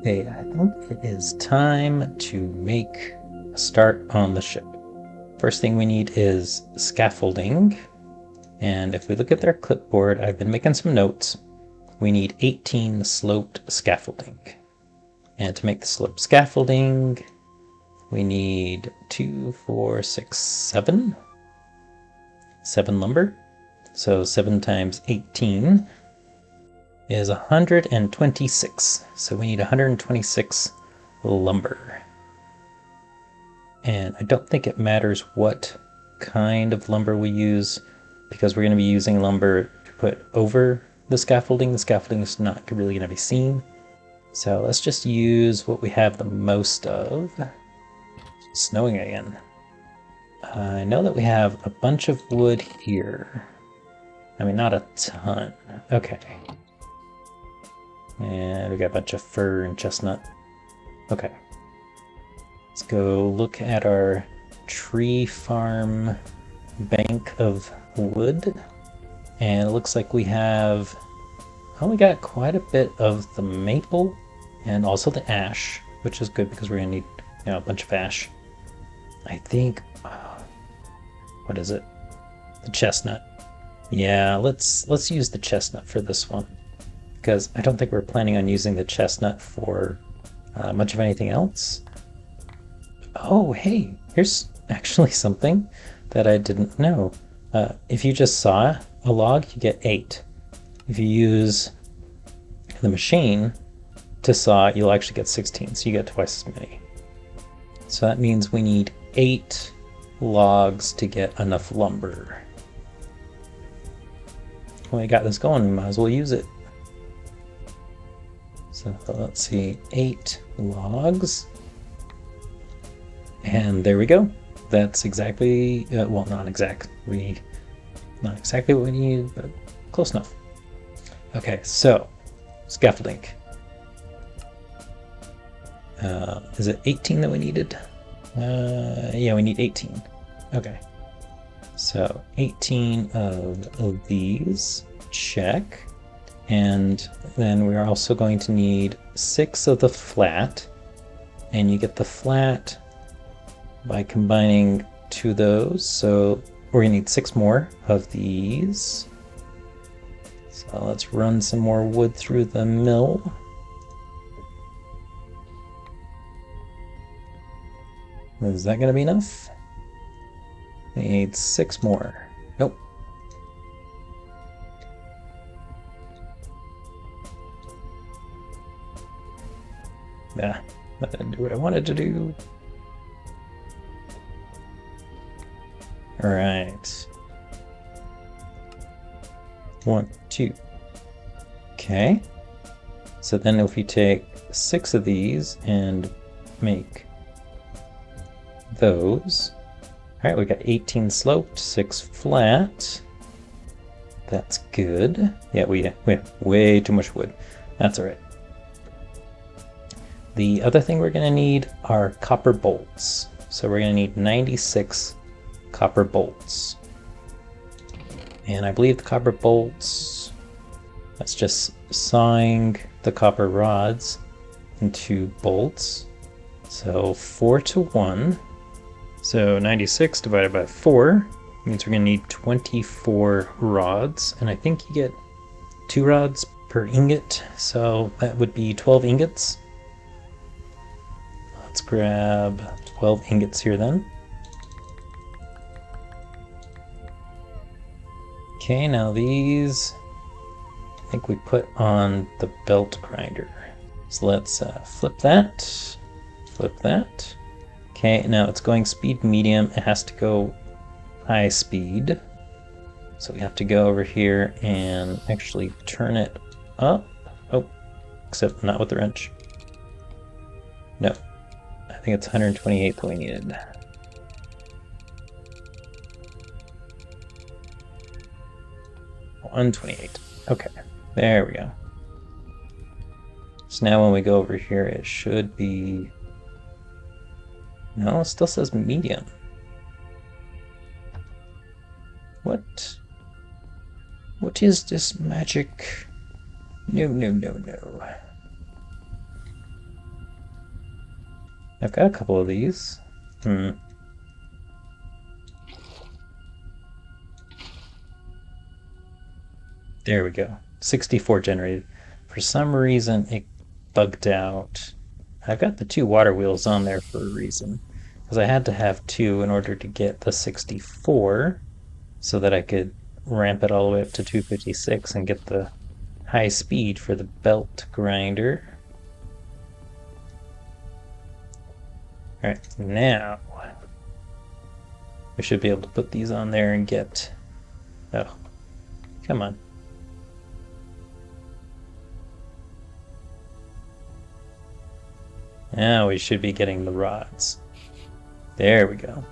Okay, I think it is time to make a start on the ship. First thing we need is scaffolding. And if we look at their clipboard, I've been making some notes. We need 18 sloped scaffolding. And to make the sloped scaffolding, we need 2, 4, 6, 7. 7 lumber. So 7 times 18 is 126. So we need 126 lumber. And I don't think it matters what kind of lumber we use, because we're going to be using lumber to put over the scaffolding. The scaffolding is not really going to be seen. So let's just use what we have the most of. It's snowing again. I know that we have a bunch of wood here. I mean, not a ton. Okay. And we got a bunch of fir and chestnut. Okay. Let's go look at our tree farm bank of wood. And it looks like we have only got quite a bit of the maple and also the ash, which is good because we're gonna need, a bunch of ash. I think, what is it? The chestnut. Yeah, let's use the chestnut for this one, because I don't think we're planning on using the chestnut for much of anything else. Oh, hey, here's actually something that I didn't know. If you just saw a log, you get 8. If you use the machine to saw, you'll actually get 16, so you get twice as many. So that means we need 8 logs to get enough lumber. Well, we got this going, we might as well use it. So let's see, 8 logs. And there we go. That's exactly, well, not exactly what we need, but close enough. Okay, so scaffolding. Is it 18 that we needed? Yeah, we need 18. Okay. So 18 of these, check. And then we're also going to need 6 of the flat. And you get the flat by combining 2 of those. So we're gonna need 6 more of these. So let's run some more wood through the mill. Is that gonna be enough? We need 6 more. Nope. Yeah, that didn't do what I wanted to do. All right. 1, 2. Okay. So then if we take 6 of these and make those. All right, we got 18 sloped, 6 flat. That's good. Yeah, we have way too much wood. That's all right. The other thing we're gonna need are copper bolts. So we're gonna need 96 copper bolts. And I believe the copper bolts, that's just sawing the copper rods into bolts. So 4 to 1. So 96 divided by 4 means we're going to need 24 rods. And I think you get 2 rods per ingot. So that would be 12 ingots. Let's grab 12 ingots here then. Okay, now these, I think we put on the belt grinder. So let's flip that. Okay, now it's going speed medium. It has to go high speed. So we have to go over here and actually turn it up. Oh, except not with the wrench. No, I think it's 128 that we needed. $128. Okay, there we go. So now when we go over here, it should be... No, it still says medium. What is this magic? No. I've got a couple of these. There we go. 64 generated. For some reason, it bugged out. I've got the two water wheels on there for a reason. Because I had to have two in order to get the 64 so that I could ramp it all the way up to 256 and get the high speed for the belt grinder. Alright, now we should be able to put these on there and get... Oh, come on. Now we should be getting the rods. There we go.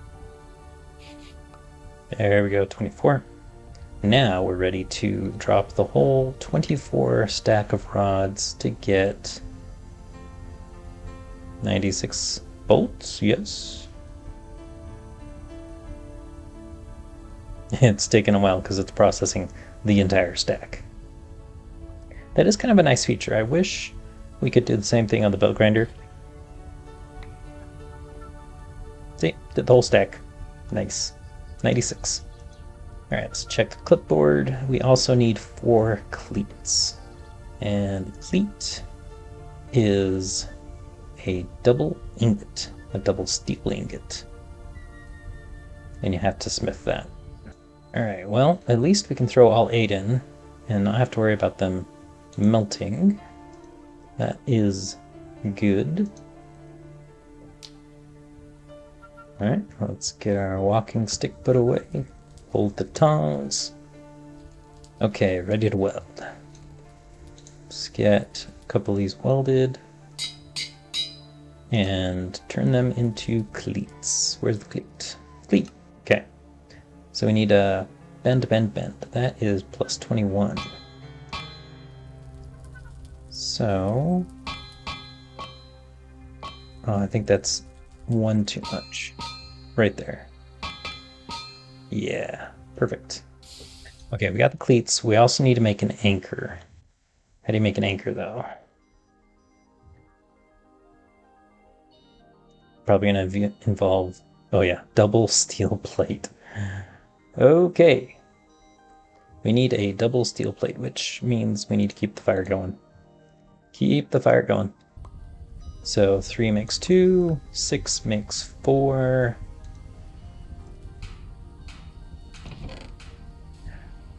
There we go, 24. Now we're ready to drop the whole 24 stack of rods to get 96 bolts, yes. It's taken a while because it's processing the entire stack. That is kind of a nice feature. I wish we could do the same thing on the belt grinder. See, did the whole stack. Nice. 96. Alright, let's check the clipboard. We also need 4 cleats. And the cleat is a double ingot, a double steel ingot. And you have to smith that. Alright, well, at least we can throw all 8 in and not have to worry about them melting. That is good. Alright, let's get our walking stick put away. Hold the tongs. Okay, ready to weld. Let's get a couple of these welded and turn them into cleats. Where's the cleat? Cleat. Okay. So we need a bend, bend, bend. That is plus 21. So... Oh, I think that's one too much. Right there. Yeah, perfect. Okay, we got the cleats. We also need to make an anchor. How do you make an anchor, though? Probably going to involve, oh yeah, double steel plate. Okay. We need a double steel plate, which means we need to keep the fire going. Keep the fire going. So 3 makes 2, 6 makes 4.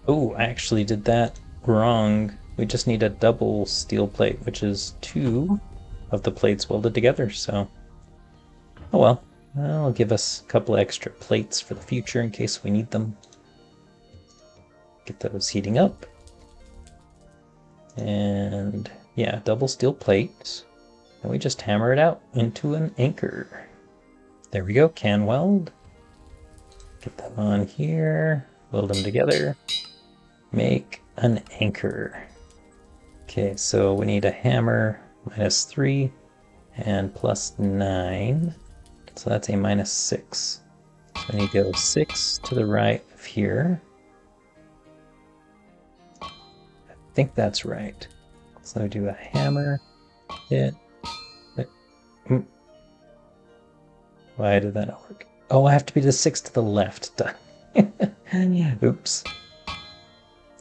Oh, I actually did that wrong. We just need a double steel plate, which is 2 of the plates welded together, so... Oh well, that'll give us a couple extra plates for the future in case we need them. Get those heating up. And yeah, double steel plates. And we just hammer it out into an anchor. There we go, can weld. Get them on here, weld them together. Make an anchor. Okay, so we need a hammer, -3 and +9. So that's a -6. So we need to go 6 to the right of here. I think that's right. So do a hammer, hit. Why did that not work? Oh, I have to be the 6 to the left. Oops.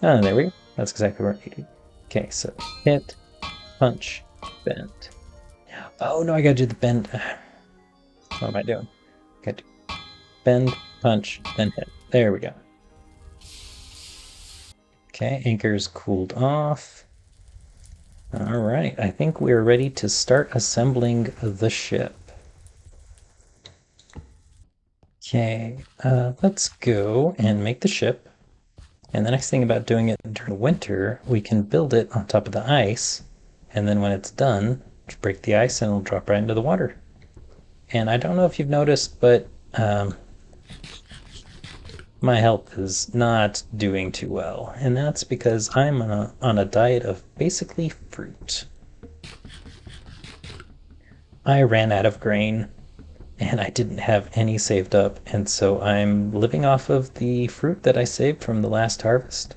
Oh, there we go. That's exactly where I needed. Okay, so hit, punch, bend. Oh no, I gotta do the bend. What am I doing? Gotta do bend, punch, then hit. There we go. Okay, anchor's cooled off. Alright, I think we're ready to start assembling the ship. Okay, let's go and make the ship. And the next thing about doing it during winter, we can build it on top of the ice, and then when it's done, just break the ice and it'll drop right into the water. And I don't know if you've noticed, but my health is not doing too well, and that's because I'm on a diet of basically fruit. I ran out of grain, and I didn't have any saved up, and so I'm living off of the fruit that I saved from the last harvest.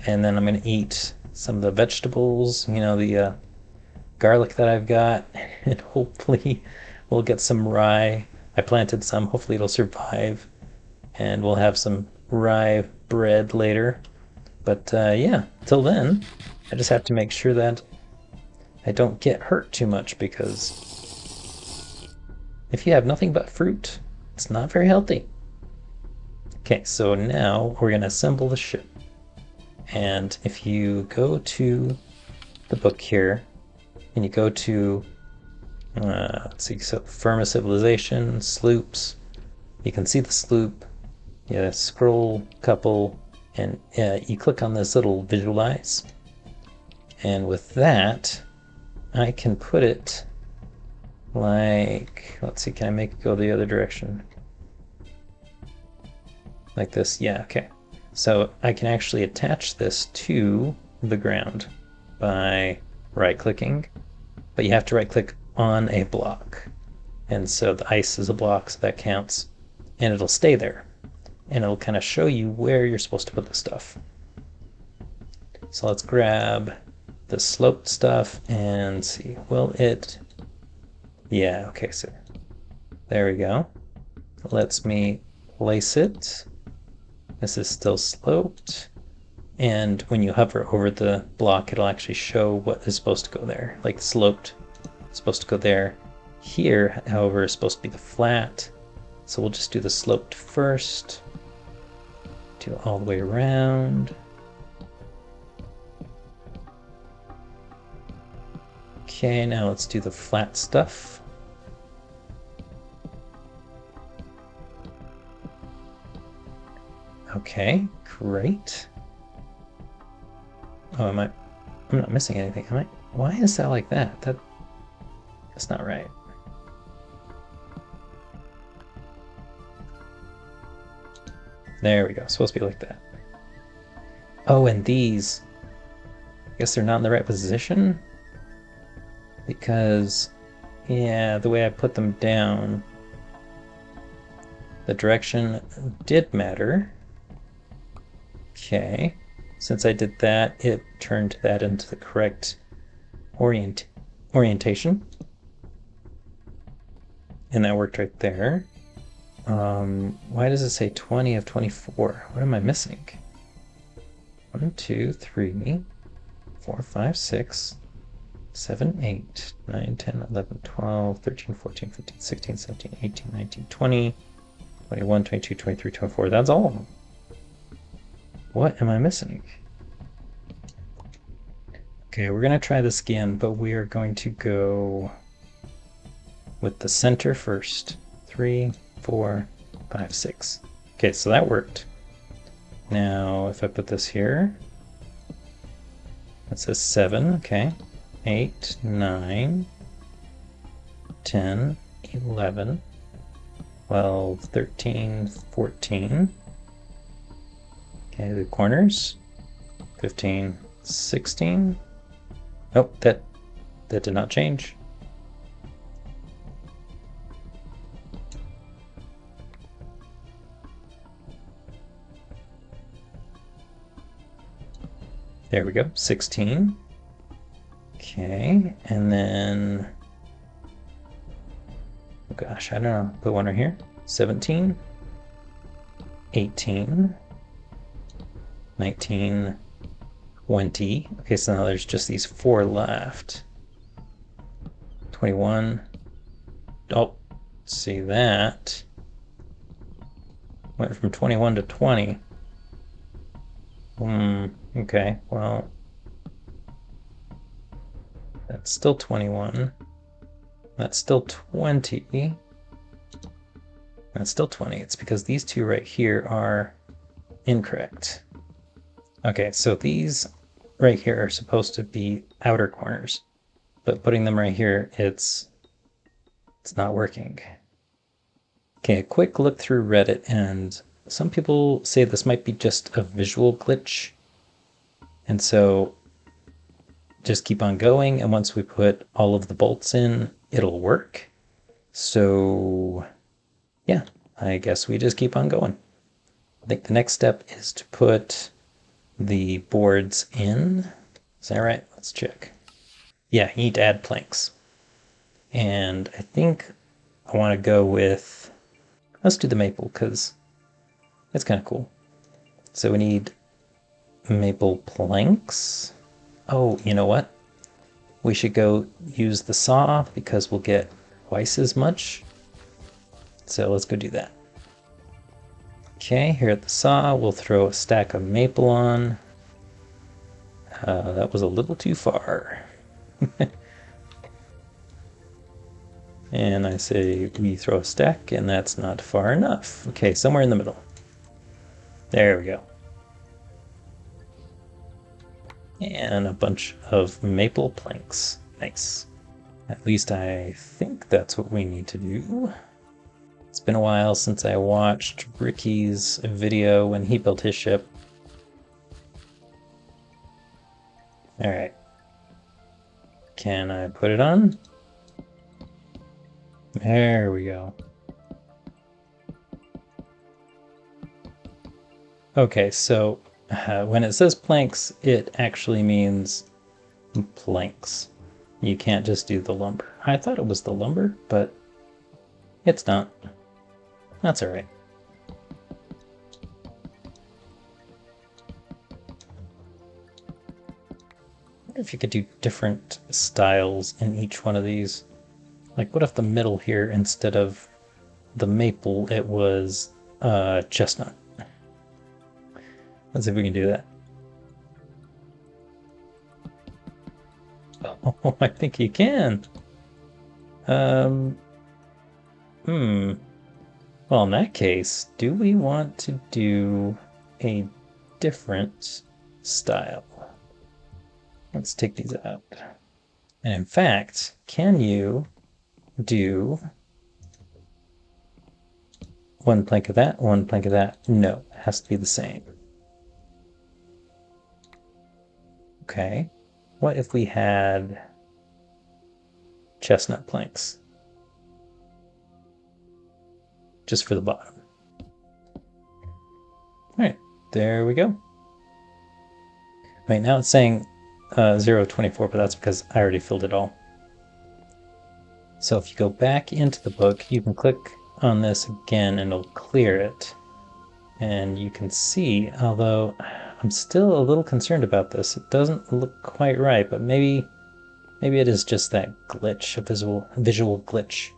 And then I'm going to eat some of the vegetables, you know, the garlic that I've got, and hopefully we'll get some rye. I planted some, hopefully it'll survive, and we'll have some rye bread later. But yeah, till then, I just have to make sure that I don't get hurt too much, because if you have nothing but fruit, it's not very healthy. Okay, so now we're going to assemble the ship. And if you go to the book here, and you go to, let's see, so Firma Civilization, sloops, you can see the sloop, you scroll a couple, and you click on this little visualize. And with that, I can put it like, let's see, can I make it go the other direction? Like this, yeah, okay. So I can actually attach this to the ground by right-clicking, but you have to right-click on a block. And so the ice is a block, so that counts. And it'll stay there. And it'll kind of show you where you're supposed to put the stuff. So let's grab the sloped stuff and see, will it... Yeah, okay, so there we go. It lets me place it. This is still sloped. And when you hover over the block, it'll actually show what is supposed to go there. Like sloped is supposed to go there. Here, however, is supposed to be the flat. So we'll just do the sloped first. Do it all the way around. Okay, now let's do the flat stuff. Okay, great. Oh, I'm not missing anything, am I? Why is that like that? That's not right. There we go, supposed to be like that. Oh, and these, I guess they're not in the right position? Because, yeah, the way I put them down, the direction did matter. Okay, since I did that, it turned that into the correct orientation. And that worked right there. Why does it say 20 of 24? What am I missing? 1, 2, 3, 4, 5, 6, 7, 8, 9, 10, 11, 12, 13, 14, 15, 16, 17, 18, 19, 20, 21, 22, 23, 24. That's all of them. What am I missing? Okay, we're going to try this again, but we are going to go with the center first. 3, 4, 5, 6. Okay, so that worked. Now, if I put this here, that says 7, okay. 8, 9, 10, 11, 12, 13, 14. Okay, the corners. 15, 16. Oh, that did not change. There we go, 16. Okay, and then, oh gosh, I don't know, put one right here. 17, 18, 19, 20. Okay, so now there's just these 4 left. 21. Oh, see that. Went from 21 to 20. Okay, well, that's still 21. That's still 20. That's still 20. It's because these 2 right here are incorrect. Okay, so these right here are supposed to be outer corners, but putting them right here, it's not working. Okay, a quick look through Reddit, and some people say this might be just a visual glitch. And so just keep on going, and once we put all of the bolts in, it'll work. So yeah, I guess we just keep on going. I think the next step is to put the boards in. Is that right? Let's check. Yeah, you need to add planks. And I think I want to go with, let's do the maple because it's kind of cool. So we need maple planks. Oh, you know what? We should go use the saw because we'll get twice as much. So let's go do that. Okay, here at the saw, we'll throw a stack of maple on. That was a little too far. And I say we throw a stack, and that's not far enough. Okay, somewhere in the middle. There we go. And a bunch of maple planks. Nice. At least I think that's what we need to do. It's been a while since I watched Ricky's video when he built his ship. Alright. Can I put it on? There we go. Okay, so when it says planks, it actually means planks. You can't just do the lumber. I thought it was the lumber, but it's not. That's alright. I wonder if you could do different styles in each one of these. Like, what if the middle here, instead of the maple, it was chestnut? Let's see if we can do that. Oh, I think you can. Well, in that case, do we want to do a different style? Let's take these out. And in fact, can you do one plank of that, one plank of that? No, it has to be the same. Okay. What if we had chestnut planks? Just for the bottom. Alright, there we go. Right now it's saying 0.24, but that's because I already filled it all. So if you go back into the book, you can click on this again and it'll clear it. And you can see, although I'm still a little concerned about this, it doesn't look quite right, but maybe it is just that glitch, a visual glitch.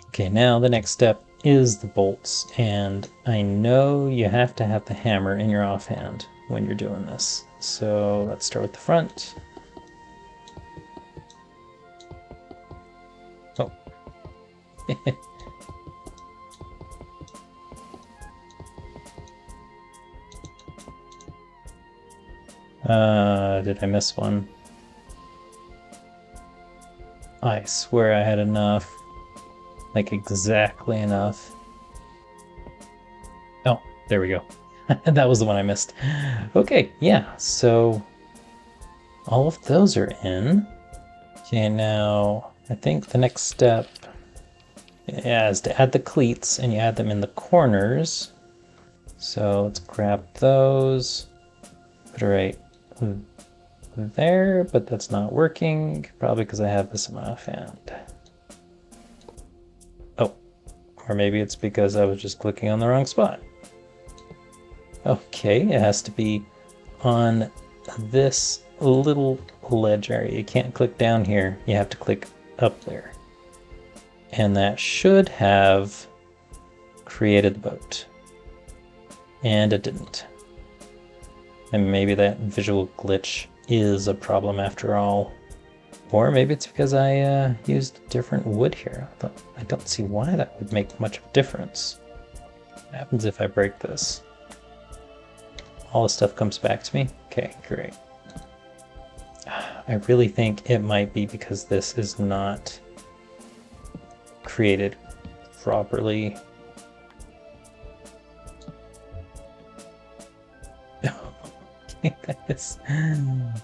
Okay, now the next step is the bolts, and I know you have to have the hammer in your offhand when you're doing this. So let's start with the front. Oh. Did I miss one? I swear I had enough. Like exactly enough. Oh, there we go. That was the one I missed. Okay, yeah, so all of those are in. Okay, now I think the next step, yeah, is to add the cleats, and you add them in the corners. So let's grab those, put it right there, but that's not working, probably because I have this in my offhand. Oh, or maybe it's because I was just clicking on the wrong spot. Okay, it has to be on this little ledge area. You can't click down here, you have to click up there. And that should have created the boat. And it didn't. And maybe that visual glitch is a problem after all. Or maybe it's because I used different wood here. I don't see why that would make much of a difference. What happens if I break this? All the stuff comes back to me? Okay, great. I really think it might be because this is not created properly.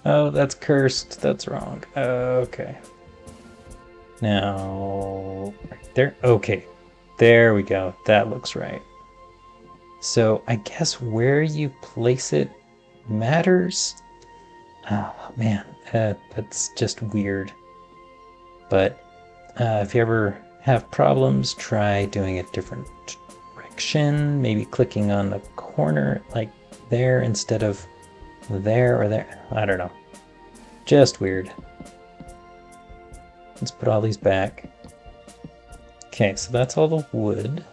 Oh, that's cursed. That's wrong. Okay. Now, right there. Okay. There we go. That looks right. So I guess where you place it matters. Oh man, that's just weird. But if you ever have problems, try doing a different direction, maybe clicking on the corner like there instead of there or there. I don't know. Just weird. Let's put all these back. Okay, so that's all the wood.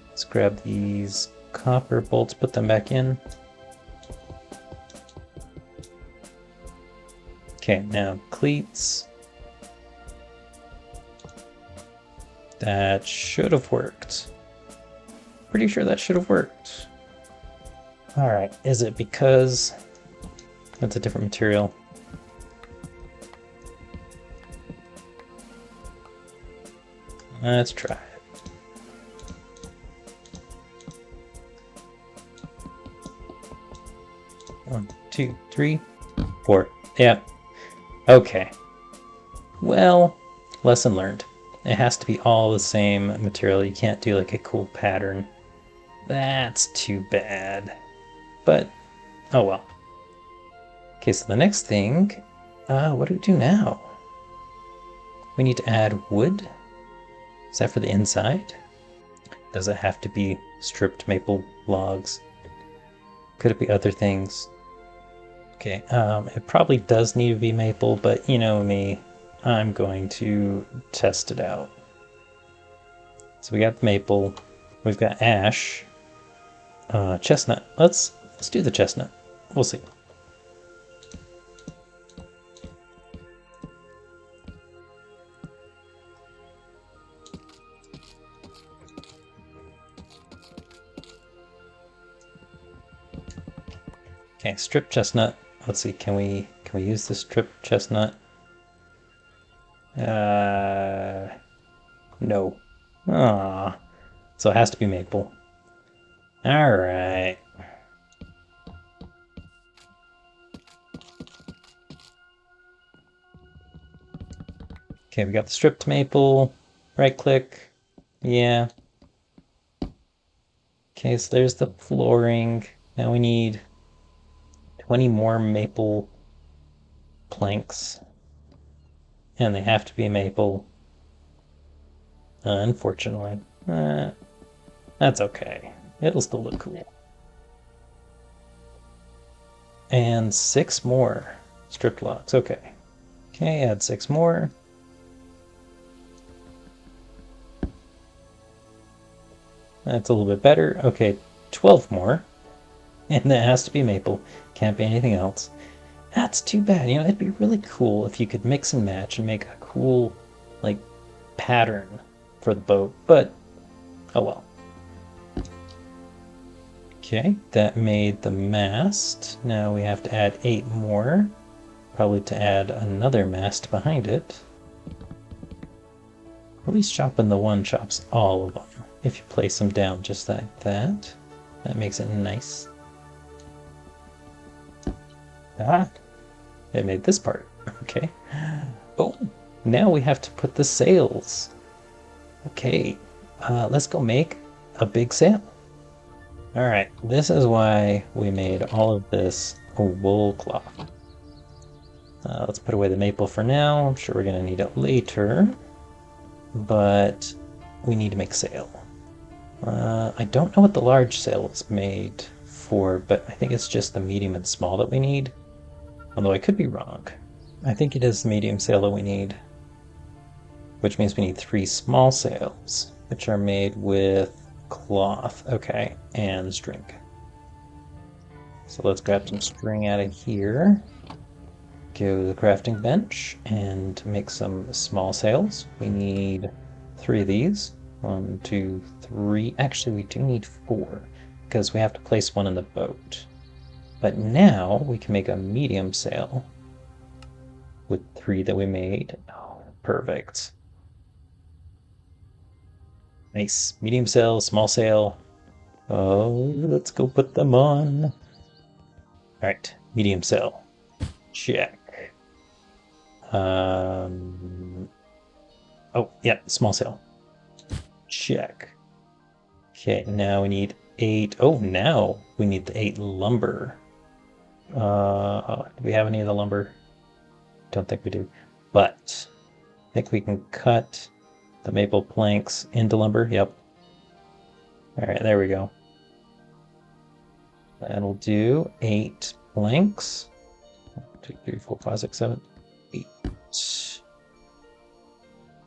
Let's grab these copper bolts, put them back in. Okay, now cleats. That should have worked. Pretty sure that should have worked. Alright, is it because that's a different material? Let's try it. One, two, three, four. Yeah. Okay. Well, lesson learned. It has to be all the same material. You can't do like a cool pattern. That's too bad. But, oh well. Okay, so the next thing, what do we do now? We need to add wood. Is that for the inside? Does it have to be stripped maple logs? Could it be other things? Okay, it probably does need to be maple, but you know me, I'm going to test it out. So we got maple, we've got ash, chestnut. Let's do the chestnut. We'll see. Okay, strip chestnut. Let's see, can we use the strip chestnut? No. Ah, so it has to be maple. All right. Okay, we got the stripped maple. Right click. Yeah. Okay, so there's the flooring. Now we need 20 more maple planks. And they have to be maple. Unfortunately. That's okay. It'll still look cool. And 6 more stripped logs. Okay. Okay, add 6 more. That's a little bit better. Okay, 12 more. And that has to be maple. Can't be anything else. That's too bad. You know, it'd be really cool if you could mix and match and make a cool, like, pattern for the boat. But, oh well. Okay, that made the mast. Now we have to add 8 more. Probably to add another mast behind it. At least chopping the one chops all of them. If you place them down just like that, that makes it nice. Ah, it made this part. Okay. Oh, now we have to put the sails. Okay, let's go make a big sail. All right, this is why we made all of this wool cloth. Let's put away the maple for now. I'm sure we're gonna need it later, but we need to make sail. I don't know what the large sail is made for, but I think it's just the medium and small that we need. Although I could be wrong. I think it is the medium sail that we need. Which means we need 3 small sails, which are made with cloth. Okay, and string. So let's grab some string out of here. Go to the crafting bench and make some small sails. We need 3 of these. 1, 2, 3. Actually, we do need 4 because we have to place one in the boat. But now we can make a medium sail with 3 that we made. Oh, perfect. Nice. Medium sail, small sail. Oh, let's go put them on. All right, medium sail. Check. Oh, yeah, small sail. Check. Okay, now we need 8. Oh, now we need the 8 lumber. Do we have any of the lumber? Don't think we do. But I think we can cut the maple planks into lumber. Yep. All right, there we go. That'll do 8 planks. 1, 2, 3, 4, 5, 6, 7, 8.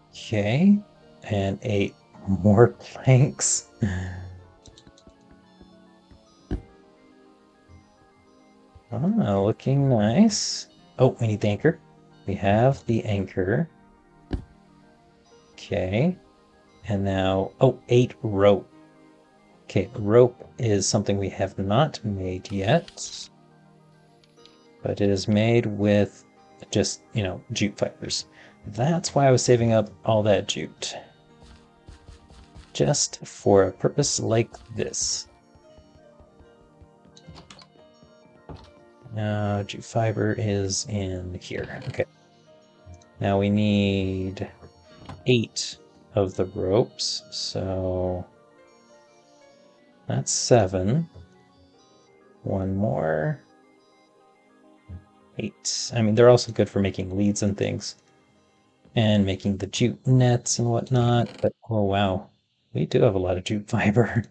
Okay, and 8 more planks. Oh, looking nice. Oh, we need the anchor. We have the anchor. Okay, and now, oh, 8 rope. Okay, rope is something we have not made yet, but it is made with just, jute fibers. That's why I was saving up all that jute. Just for a purpose like this. Now, jute fiber is in here. Okay. Now we need 8 of the ropes, so that's 7. 1 more. 8. I mean, they're also good for making leads and things. And making the jute nets and whatnot. But, oh wow, we do have a lot of jute fiber.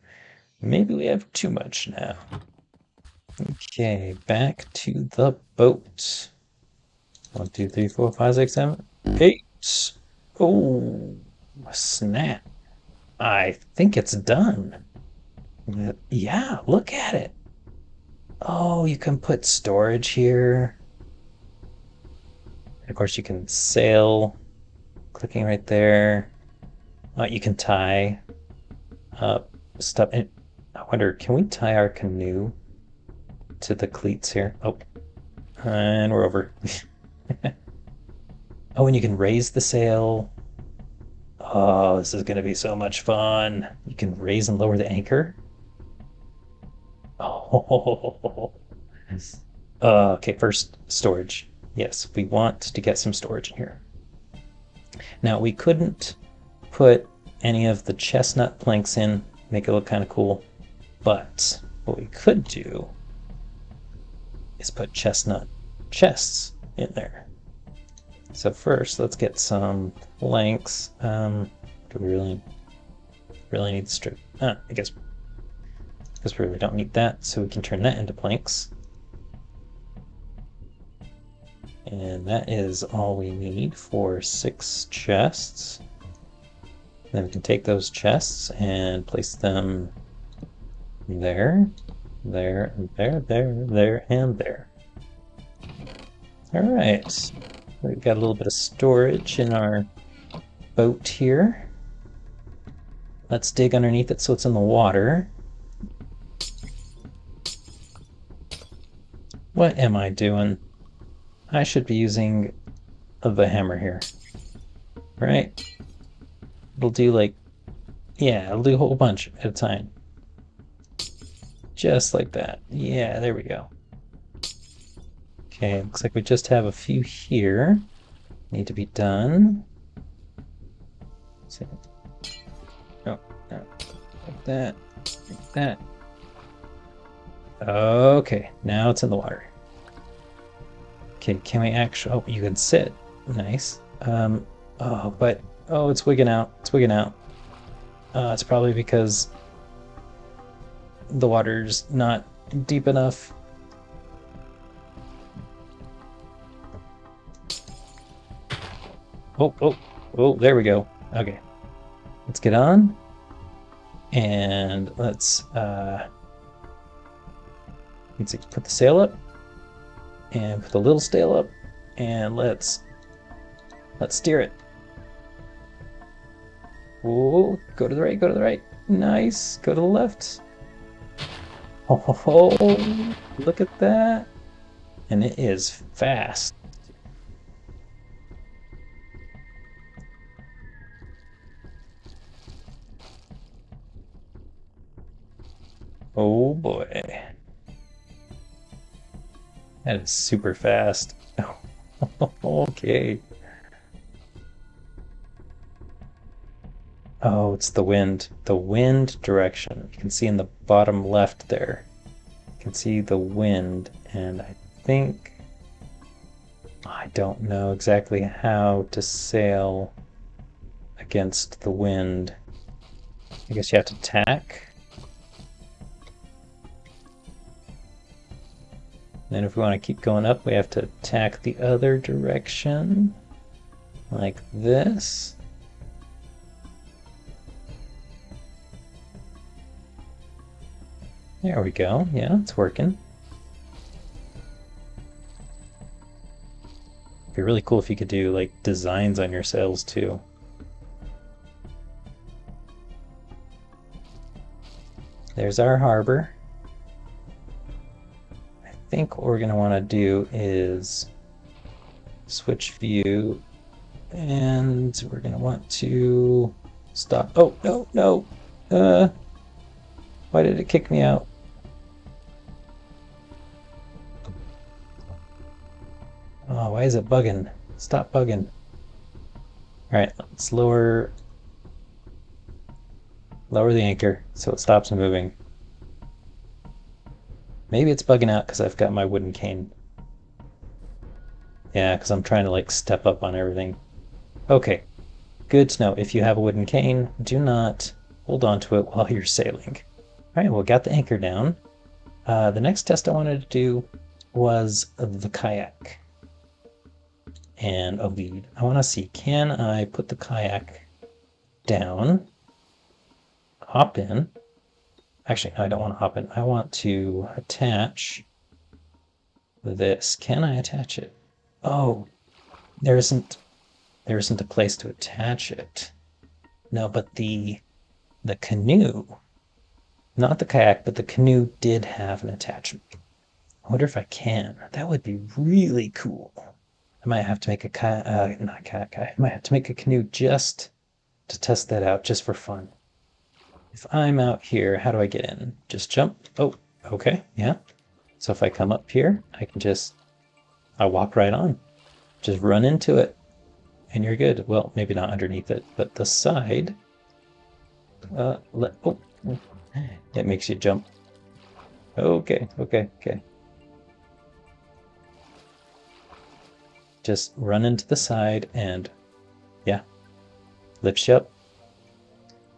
Maybe we have too much now. Okay, back to the boat. 1, 2, 3, 4, 5, 6, 7, 8. Oh, snap. I think it's done. Yeah, look at it. Oh, you can put storage here. Of course, you can sail, clicking right there. You can tie up stuff. And I wonder, can we tie our canoe to the cleats here? Oh, and we're over. Oh, and you can raise the sail. Oh, this is going to be so much fun. You can raise and lower the anchor. Oh, okay, first storage. Yes, we want to get some storage in here. Now, we couldn't put any of the chestnut planks in, make it look kind of cool, but what we could do is put chestnut chests in there. So first, let's get some planks. Do we really need the strip? I guess we really don't need that, so we can turn that into planks. And that is all we need for 6 chests. Then we can take those chests and place them there, there, and there, there, and there. All right, we've got a little bit of storage in our boat here. Let's dig underneath it so it's in the water. What am I doing? I should be using the hammer here, right? It'll do it'll do a whole bunch at a time. Just like that. Yeah, there we go. Okay, looks like we just have a few here. Need to be done. Oh, no. Like that. Like that. Okay, now it's in the water. Okay, can we actually... Oh, you can sit. Nice. Oh, it's wigging out. It's wigging out. It's probably because the water's not deep enough. Oh, there we go. Okay. Let's get on. And let's put the sail up. And put the little sail up. And let's steer it. Oh, go to the right, go to the right. Nice. Go to the left. Oh, look at that. And it is fast. Oh boy. That is super fast. Okay. Oh, it's the wind. The wind direction. You can see in the bottom left there. You can see the wind, and I don't know exactly how to sail against the wind. I guess you have to tack. Then if we want to keep going up, we have to tack the other direction. Like this. There we go. Yeah, it's working. It'd be really cool if you could do like designs on your sails too. There's our harbor. I think what we're going to want to do is switch view, and we're going to want to stop. Oh, no, no. Why did it kick me out? Oh, why is it bugging? Stop bugging. Alright, let's lower the anchor so it stops moving. Maybe it's bugging out because I've got my wooden cane. Yeah, because I'm trying to like step up on everything. Okay, good to know. If you have a wooden cane, do not hold on to it while you're sailing. Alright, well, got the anchor down. The next test I wanted to do was the kayak and a lead. I want to see, can I put the kayak down, hop in? Actually, no, I don't want to hop in. I want to attach this. Can I attach it? Oh, there isn't a place to attach it. No, but the canoe, not the kayak, but the canoe did have an attachment. I wonder if I can. That would be really cool. I might have to make a not kayak. I might have to make a canoe just to test that out, just for fun. If I'm out here, how do I get in? Just jump? Oh, okay, yeah. So if I come up here, I walk right on. Just run into it, and you're good. Well, maybe not underneath it, but the side. It makes you jump. Okay. Just run into the side and, yeah, lifts you up.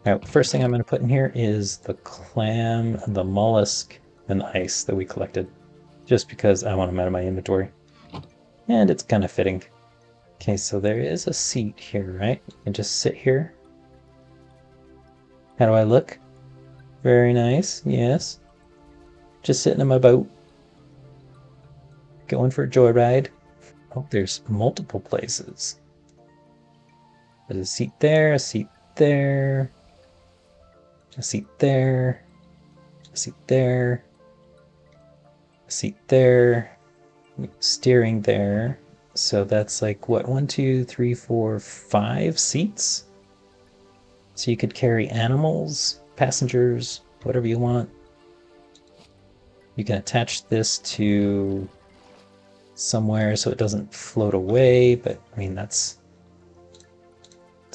All right, first thing I'm going to put in here is the clam, the mollusk, and the ice that we collected, just because I want them out of my inventory. And it's kind of fitting. Okay, so there is a seat here, right? You can just sit here. How do I look? Very nice, yes. Just sitting in my boat. Going for a joyride. Oh, there's multiple places. There's a seat there, a seat there, a seat there, a seat there, a seat there, steering there. So that's like, what, 1, 2, 3, 4, 5 seats? So you could carry animals, passengers, whatever you want. You can attach this to somewhere so it doesn't float away, but I mean, that's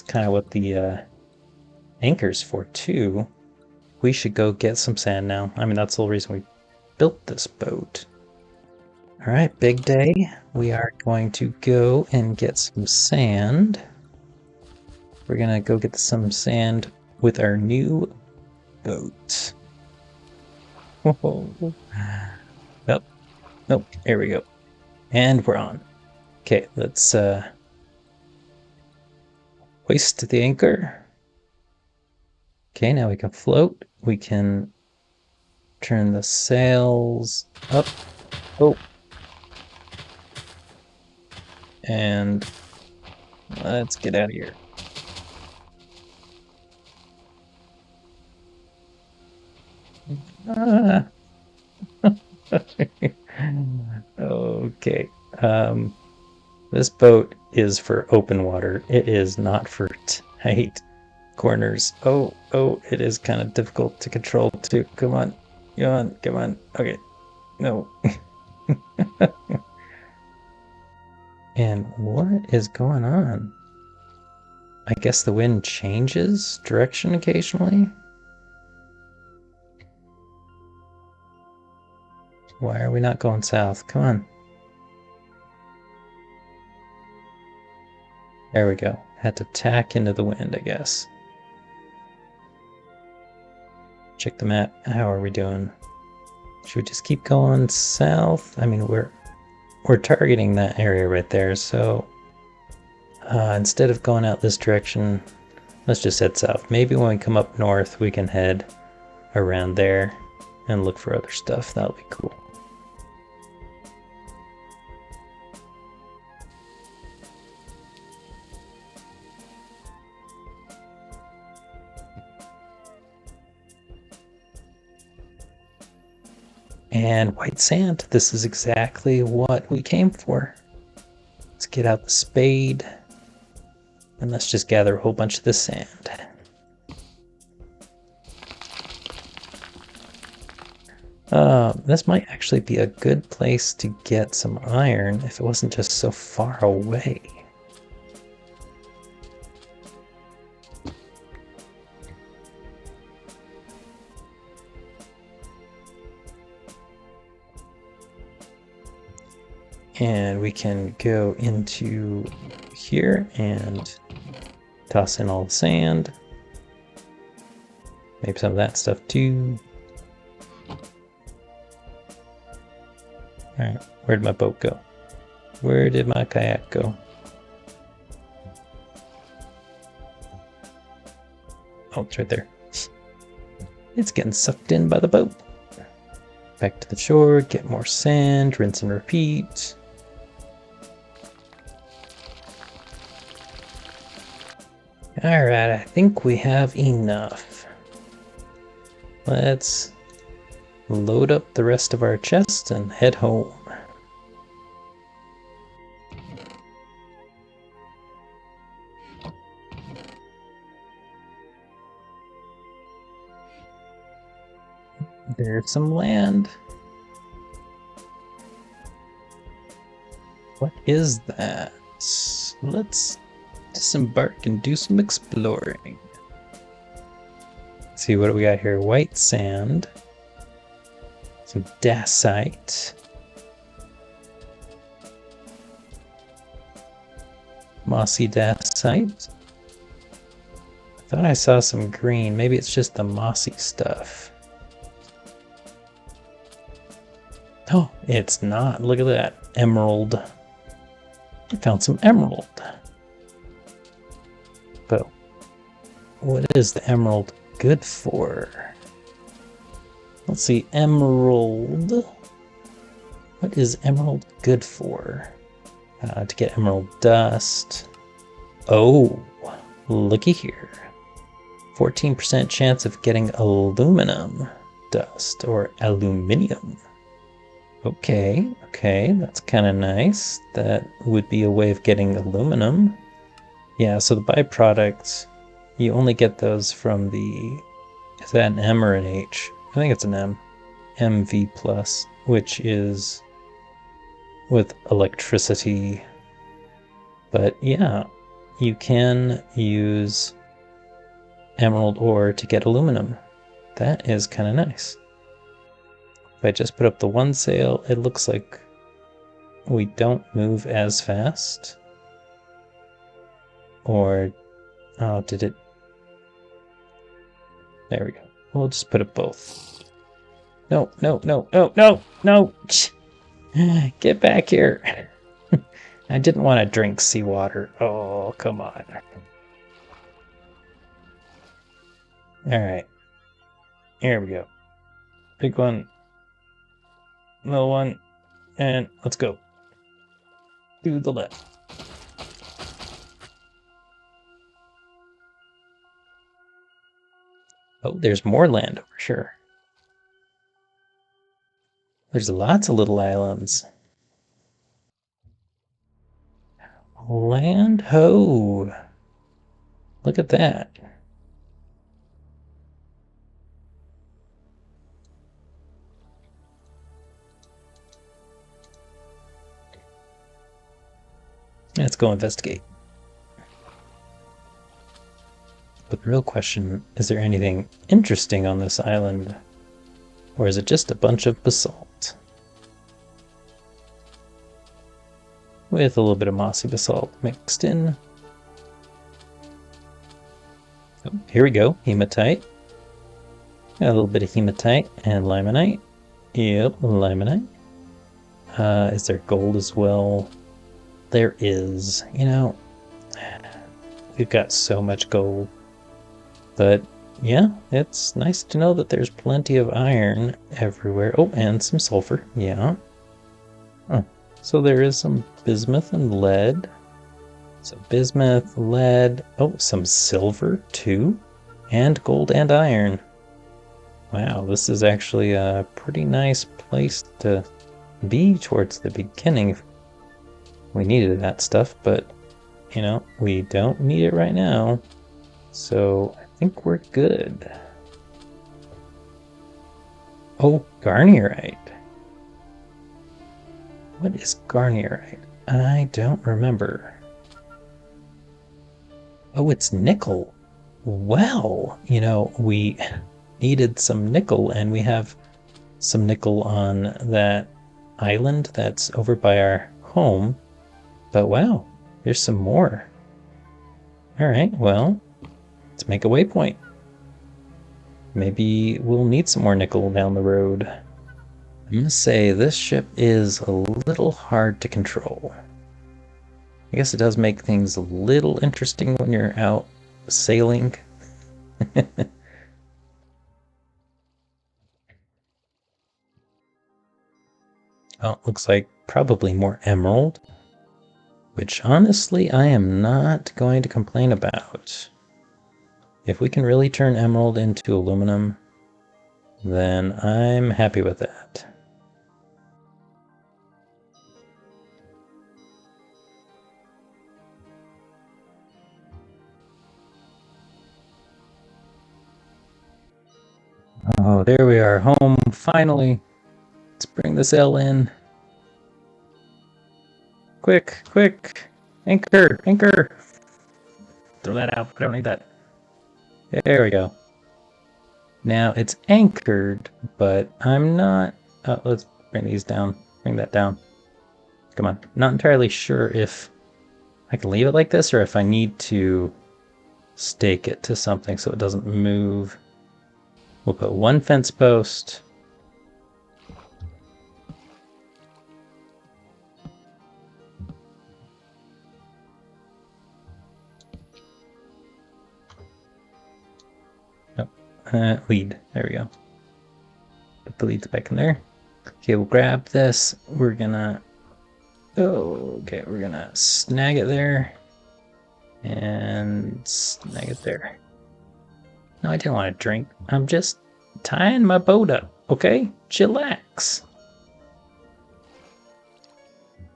kind of what the anchor's for too. We should go get some sand now. I mean, that's the whole reason we built this boat. All right, big day. We are going to go and get some sand. We're gonna go get some sand with our new boat. Whoa. Nope, there we go. And we're on. Okay, let's hoist the anchor. Okay, now we can float. We can turn the sails up. Oh. And let's get out of here. Okay. This boat is for open water. It is not for tight corners. Oh, it is kind of difficult to control too. Come on. Okay. No. And what is going on? I guess the wind changes direction occasionally. Why are we not going south? Come on. There we go. Had to tack into the wind, I guess. Check the map. How are we doing? Should we just keep going south? I mean, we're targeting that area right there, so instead of going out this direction, let's just head south. Maybe when we come up north, we can head around there and look for other stuff. That'll be cool. And white sand. This is exactly what we came for. Let's get out the spade and let's just gather a whole bunch of this sand. This might actually be a good place to get some iron if it wasn't just so far away. And we can go into here and toss in all the sand. Maybe some of that stuff too. Alright, where'd my boat go? Where did my kayak go? Oh, it's right there. It's getting sucked in by the boat. Back to the shore, get more sand, rinse and repeat. Alright, I think we have enough. Let's load up the rest of our chests and head home. There's some land. What is that? Let's disembark and do some exploring. Let's see, what do we got here? White sand. Some dacite. Mossy dacite. I thought I saw some green. Maybe it's just the mossy stuff. Oh, it's not. Look at that. Emerald. I found some emerald. But what is the emerald good for? Let's see. Emerald. What is emerald good for? To get emerald dust. Oh, looky here. 14% chance of getting aluminum dust or aluminium. Okay, that's kind of nice. That would be a way of getting aluminum. Yeah, so the byproducts, you only get those from the, is that an M or an H? I think it's an M. MV plus, which is with electricity. But yeah, you can use emerald ore to get aluminum. That is kind of nice. If I just put up the one sail, it looks like we don't move as fast. Or, oh, did it? There we go. We'll just put up both. No. Get back here. I didn't want to drink seawater. Oh, come on. Alright. Here we go. Big one. Little one. And let's go. To the left. Oh, there's more land over here. There's lots of little islands. Land ho! Look at that. Let's go investigate. But the real question, is there anything interesting on this island? Or is it just a bunch of basalt? With a little bit of mossy basalt mixed in. Oh, here we go, hematite. Got a little bit of hematite and limonite. Yep, limonite. Is there gold as well? There is. You know, we've got so much gold. But yeah, it's nice to know that there's plenty of iron everywhere. Oh, and some sulfur. Yeah. Oh, so there is some bismuth and lead. So bismuth, lead. Oh, some silver too. And gold and iron. Wow, this is actually a pretty nice place to be towards the beginning. We needed that stuff, but, you know, we don't need it right now. So I think we're good. Oh, garnierite. What is garnierite? I don't remember. Oh, it's nickel. Well, you know, we needed some nickel, and we have some nickel on that island that's over by our home. But wow, there's some more. All right, well, let's make a waypoint. Maybe we'll need some more nickel down the road. I'm gonna say this ship is a little hard to control. I guess it does make things a little interesting when you're out sailing. Oh, looks like probably more emerald, which honestly I am not going to complain about. If we can really turn emerald into aluminum, then I'm happy with that. Oh, there we are, home, finally. Let's bring the sail in. Quick, quick! Anchor, anchor! Throw that out, I don't need that. There we go. Now it's anchored, but I'm not... let's bring these down. Bring that down. Come on. Not entirely sure if I can leave it like this or if I need to stake it to something so it doesn't move. We'll put one fence post. Lead. There we go. Put the leads back in there. Okay, we'll grab this. We're gonna... Oh, okay, we're gonna snag it there. And snag it there. No, I didn't want to drink. I'm just tying my boat up, okay? Chillax.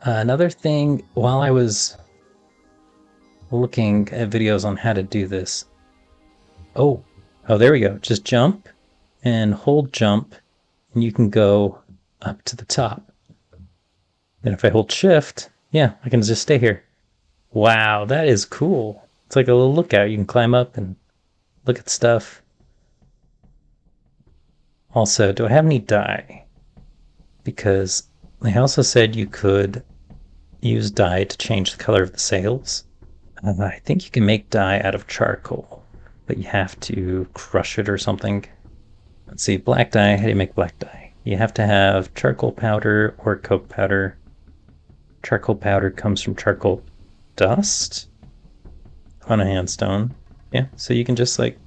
Another thing, while I was looking at videos on how to do this... Oh, there we go. Just jump and hold jump, and you can go up to the top. Then if I hold shift, yeah, I can just stay here. Wow, that is cool. It's like a little lookout. You can climb up and look at stuff. Also, do I have any dye? Because they also said you could use dye to change the color of the sails. I think you can make dye out of charcoal, but you have to crush it or something. Let's see, black dye. How do you make black dye? You have to have charcoal powder or coke powder. Charcoal powder comes from charcoal dust on a handstone. Yeah, so you can just like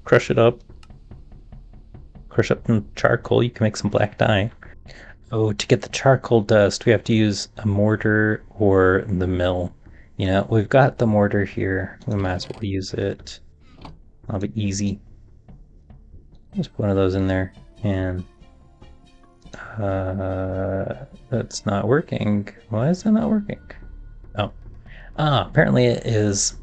crush up some charcoal. You can make some black dye. Oh, to get the charcoal dust, we have to use a mortar or the mill. You know, we've got the mortar here. We might as well use it. That'll be easy. Just put one of those in there, and that's not working. Why is that not working? Oh, apparently it is.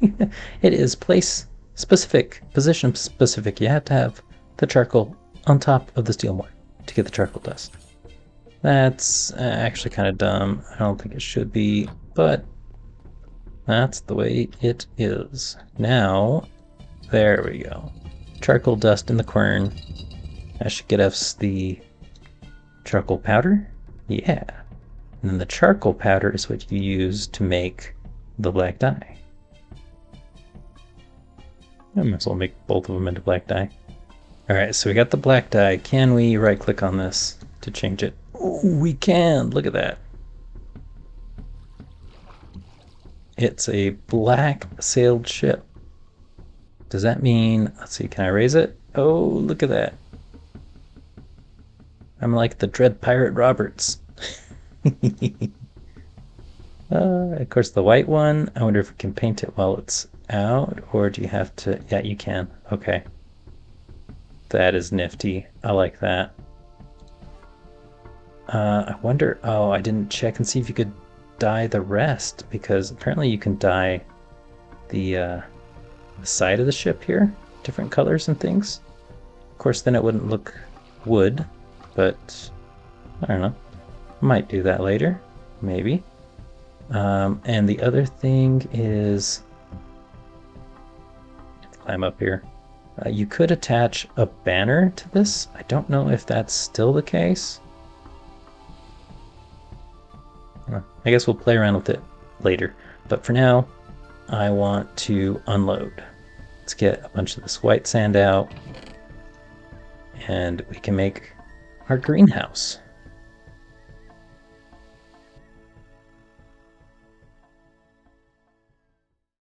It is place specific, position specific. You have to have the charcoal on top of the steel mortar to get the charcoal dust. That's actually kind of dumb. I don't think it should be, but that's the way it is. Now, there we go. Charcoal dust in the quern. That should get us the charcoal powder. Yeah. And then the charcoal powder is what you use to make the black dye. I might as well make both of them into black dye. Alright, so we got the black dye. Can we right click on this to change it? Oh, we can! Look at that. It's a black sailed ship. Does that mean, let's see, can I raise it? Oh, look at that. I'm like the Dread Pirate Roberts. Of course, the white one, I wonder if we can paint it while it's out, or do you have to? Yeah, you can. Okay. That is nifty. I like that. I wonder, oh, I didn't check and see if you could dye the rest, because apparently you can dye the side of the ship here, different colors and things. Of course, then it wouldn't look wood, but I don't know. Might do that later, maybe. And the other thing is, let's climb up here. You could attach a banner to this. I don't know if that's still the case. I guess we'll play around with it later. But for now, I want to unload. Let's get a bunch of this white sand out, and we can make our greenhouse.